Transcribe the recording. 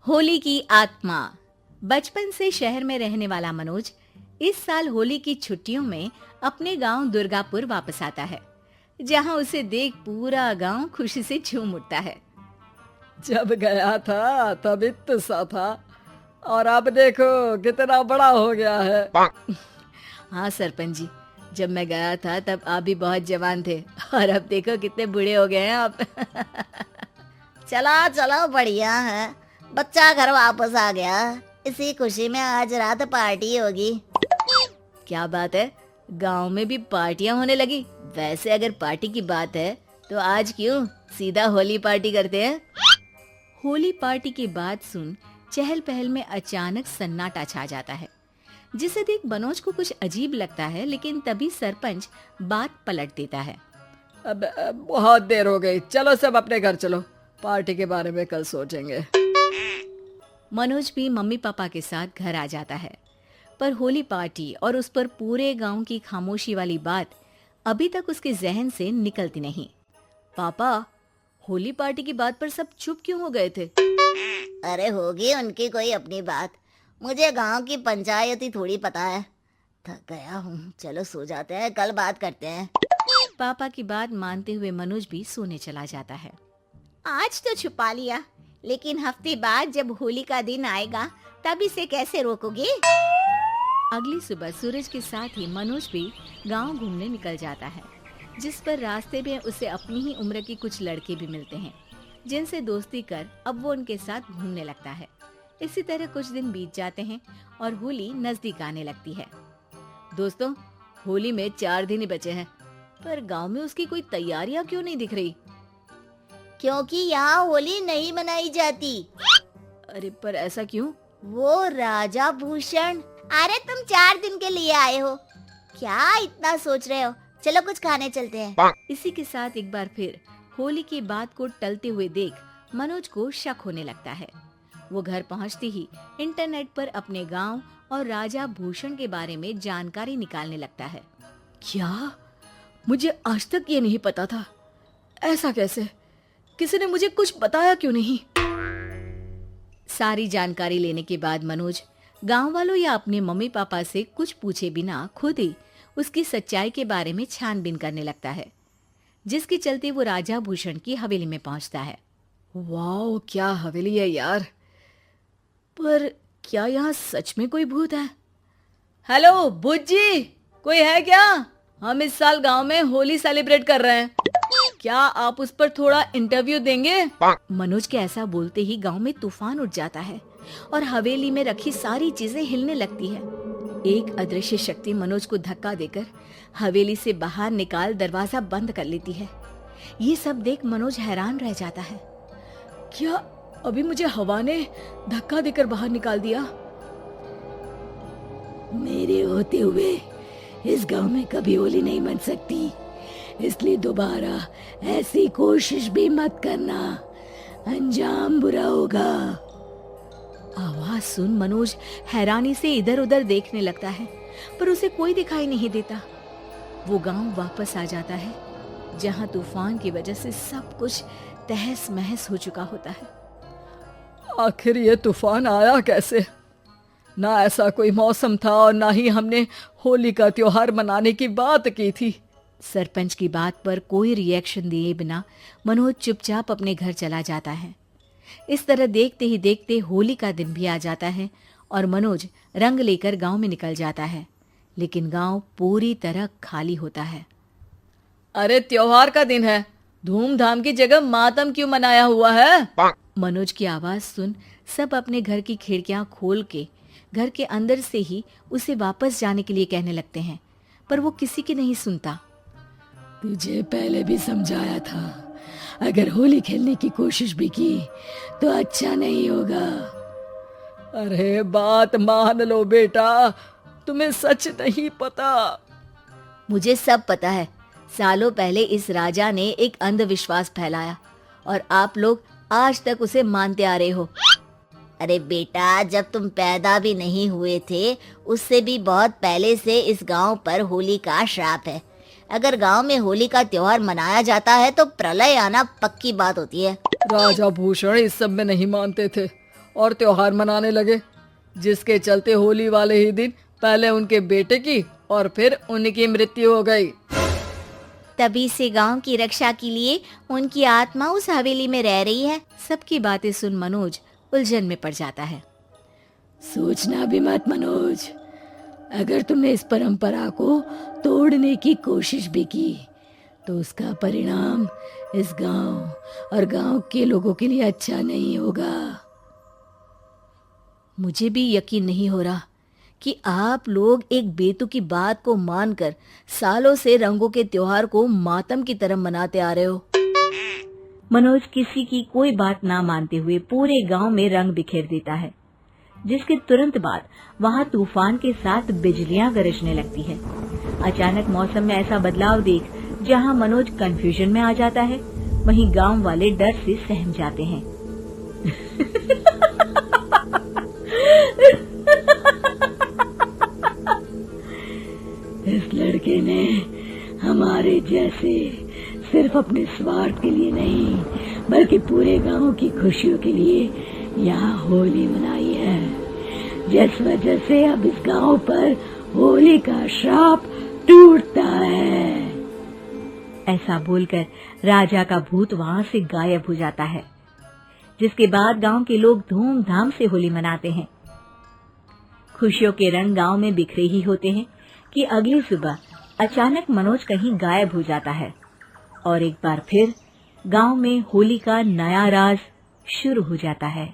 होली की आत्मा। बचपन से शहर में रहने वाला मनोज इस साल होली की छुट्टियों में अपने गांव दुर्गापुर वापस आता है, जहां उसे देख पूरा गांव खुशी से झूम उठता है। जब गया था तब इतना सा था और अब देखो कितना बड़ा हो गया है। हाँ सरपंच जी, जब मैं गया था तब आप भी बहुत जवान थे और अब देखो कितने बूढ़े हो गए हैं आप। चलो चलो बढ़िया है, बच्चा घर वापस आ गया। इसी खुशी में आज रात पार्टी होगी। क्या बात है, गांव में भी पार्टियां होने लगी। वैसे अगर पार्टी की बात है तो आज क्यों सीधा होली पार्टी करते हैं। होली पार्टी की बात सुन चहल पहल में अचानक सन्नाटा छा जाता है, जिसे देख मनोज को कुछ अजीब लगता है, लेकिन तभी सरपंच बात पलट देता है। अब बहुत देर हो गई, चलो सब अपने घर चलो, पार्टी के बारे में कल सोचेंगे। मनोज भी मम्मी पापा के साथ घर आ जाता है, पर होली पार्टी और उस पर पूरे गांव की खामोशी वाली बात अभी तक उसके जहन से निकलती नहीं। पापा, होली पार्टी की बात पर सब चुप क्यों हो गए थे? अरे होगी उनकी कोई अपनी बात, मुझे गांव की पंचायत ही थोड़ी पता है। थक गया हूँ, चलो सो जाते हैं, कल बात करते हैं। पापा की बात मानते हुए मनोज भी सोने चला जाता है। आज तो छुपा लिया, लेकिन हफ्ते बाद जब होली का दिन आएगा तब इसे कैसे रोकोगे? अगली सुबह सूरज के साथ ही मनोज भी गांव घूमने निकल जाता है, जिस पर रास्ते में उसे अपनी ही उम्र के कुछ लड़के भी मिलते हैं, जिनसे दोस्ती कर अब वो उनके साथ घूमने लगता है। इसी तरह कुछ दिन बीत जाते हैं और होली नजदीक आने लगती है। दोस्तों, होली में 4 दिन ही बचे हैं, पर गांव में उसकी कोई तैयारियां क्यों नहीं दिख रही? क्योंकि यहाँ होली नहीं मनाई जाती। अरे पर ऐसा क्यों? वो राजा भूषण। अरे तुम 4 दिन के लिए आए हो, क्या इतना सोच रहे हो? चलो कुछ खाने चलते हैं। इसी के साथ एक बार फिर होली की बात को टलते हुए देख मनोज को शक होने लगता है। वो घर पहुंचते ही इंटरनेट पर अपने गांव और राजा भूषण के बारे में जानकारी निकालने लगता है। क्या? मुझे आज तक ये नहीं पता था। ऐसा कैसे? किसी ने मुझे कुछ बताया क्यों नहीं? सारी जानकारी लेने के बाद मनोज गांव वालों या अपने मम्मी पापा से कुछ पूछे बिना खुद ही उसकी सच्चाई के बारे में छानबीन करने लगता है, जिसके चलते वो राजा भूषण की हवेली में पहुंचता है। वाह, क्या हवेली है यार। पर क्या यहाँ सच में कोई भूत है? हेलो भूत जी, कोई है क्या? हम इस साल गांव में होली सेलिब्रेट कर रहे हैं, क्या आप उस पर थोड़ा इंटरव्यू देंगे? मनोज के ऐसा बोलते ही गांव में तूफान उठ जाता है और हवेली में रखी सारी चीजें हिलने लगती है। एक अदृश्य शक्ति मनोज को धक्का देकर हवेली से बाहर निकाल दरवाजा बंद कर लेती है। ये सब देख मनोज हैरान रह जाता है। क्या अभी मुझे हवा ने धक्का देकर बाहर निकाल दिया? मेरे होते हुए इस गांव में कभी होली नहीं मन सकती, इसलिए दोबारा ऐसी कोशिश भी मत करना, अंजाम बुरा होगा। आवाज सुन मनोज हैरानी से इधर उधर देखने लगता है, पर उसे कोई दिखाई नहीं देता। वो गांव वापस आ जाता है, जहां तूफान की वजह से सब कुछ तहस महस हो चुका होता है। आखिर ये तूफान आया कैसे? ना ऐसा कोई मौसम था और ना ही हमने होली का त्योहार मनाने की बात की थी। सरपंच की बात पर कोई रिएक्शन दिए बिना मनोज चुपचाप अपने घर चला जाता है। इस तरह देखते ही देखते होली का दिन भी आ जाता है और मनोज रंग लेकर गांव में निकल जाता है, लेकिन गांव पूरी तरह खाली होता है। अरे त्योहार का दिन है, धूमधाम की जगह मातम क्यों मनाया हुआ है? मनोज की आवाज सुन सब अपने घर की खिड़कियां खोल के घर के अंदर से ही उसे वापस जाने के लिए कहने लगते हैं, पर वो किसी की नहीं सुनता। तुझे पहले भी समझाया था, अगर होली खेलने की कोशिश भी की तो अच्छा नहीं होगा। अरे बात मान लो बेटा, तुम्हें सच नहीं पता। मुझे सब पता है। सालों पहले इस राजा ने एक अंधविश्वास फैलाया और आप लोग आज तक उसे मानते आ रहे हो। अरे बेटा, जब तुम पैदा भी नहीं हुए थे उससे भी बहुत पहले से इस गांव पर होली का श्राप है। अगर गांव में होली का त्योहार मनाया जाता है तो प्रलय आना पक्की बात होती है। राजा भूषण इस सब में नहीं मानते थे और त्योहार मनाने लगे, जिसके चलते होली वाले ही दिन पहले उनके बेटे की और फिर उनकी मृत्यु हो गई। तभी से गांव की रक्षा के लिए उनकी आत्मा उस हवेली में रह रही है। सबकी बातें सुन मनोज उलझन में पड़ जाता है। सोचना भी मत मनोज, अगर तुमने इस परंपरा को तोड़ने की कोशिश भी की तो उसका परिणाम इस गांव और गांव के लोगों के लिए अच्छा नहीं होगा। मुझे भी यकीन नहीं हो रहा कि आप लोग एक बेतुकी बात को मानकर सालों से रंगों के त्योहार को मातम की तरह मनाते आ रहे हो। मनोज किसी की कोई बात ना मानते हुए पूरे गांव में रंग बिखेर देता है, जिसके तुरंत बाद वहां तूफान के साथ बिजलियां गरजने लगती है। अचानक मौसम में ऐसा बदलाव देख जहां मनोज कंफ्यूजन में आ जाता है, वहीं गांव वाले डर से सहम जाते हैं। इस लड़के ने हमारे जैसे सिर्फ अपने स्वार्थ के लिए नहीं बल्कि पूरे गांव की खुशियों के लिए यहाँ होली मनाई है, जिस वजह से अब इस गांव पर होली का श्राप टूटता है। ऐसा बोलकर राजा का भूत वहां से गायब हो जाता है, जिसके बाद गांव के लोग धूमधाम से होली मनाते हैं। खुशियों के रंग गांव में बिखरे ही होते हैं कि अगली सुबह अचानक मनोज कहीं गायब हो जाता है और एक बार फिर गांव में होली का नया राज शुरू हो जाता है।